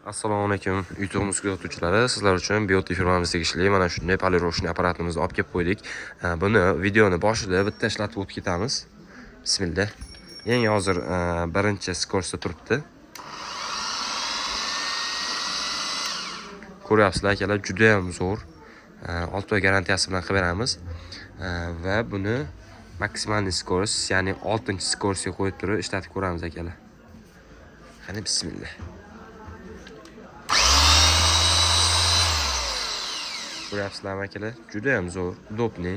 Assalomu alaykum YouTube'imiz kuzatuvchilari. Sizlar uchun Beauty firmamiz tegishli mana shunday poliroshniy apparatimizni olib kelib qo'ydik. Buni videoni boshida bitta ishlatib o'tib ketamiz. Bismillah. Eng hozir birinchi skorsda turibdi. Ko'ryapsizlar akalar, juda ham zo'r. 6 oy garantiyasi bilan qilib beramiz. Va buni maksimal skors, ya'ni 6-skorsga qo'yib turib ishlatib ko'ramiz akalar. Qani bismillah. Ko'ryapsizlarmi akalar? Juda ham zo'r, udobniy.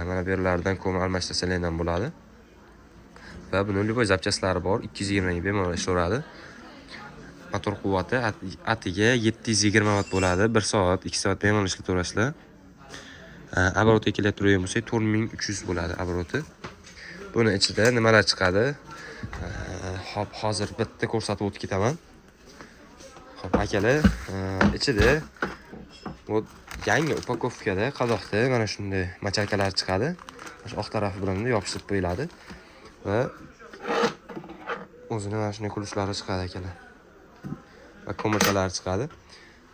Mana bu yerlardan ko'mir almashtirsalar ham bo'ladi. Va buni любой zapchastlari bor. 220 ga bemalol ishlaveradi. Motor quvvati atiga 720 watt bo'ladi. 1 soat, 2 soat bemalol ishlataverasizlar. Обороты kelib turgan bo'lsa 4300 bo'ladi obroti. Buni ichida nimalar chiqadi? Hop, hozir bitta ko'rsatib o'tib ketaman. Hop, akalar, ichida bu yangi upakovkada qadoqda mana shunday machalkalar chiqadi. Shu oq tarafi bilan yopishtirib qo'yiladi va o'zini mana shunday kulishlari chiqadi akalar. Va ko'mirchalar chiqadi.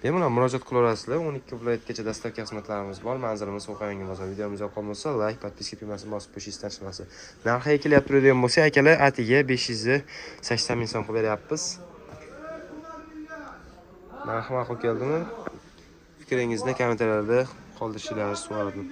Bemalol murojaat qilaverasizlar. 12 viloyatgacha dostavka xizmatlarimiz bor. Manzilimiz Qo'qonga bo'lsa, videomiz yoqqan bo'lsa, like, podpiska tugmasini bosib qo'yishingiz tashlanmasi. Narxi kelib turadigan bo'lsa, akalar, atiga 580 ming so'm qilib beryapmiz. Narxi ma'qul keldimi? Fikringizni kommentariyada qoldirishingizni so'radim.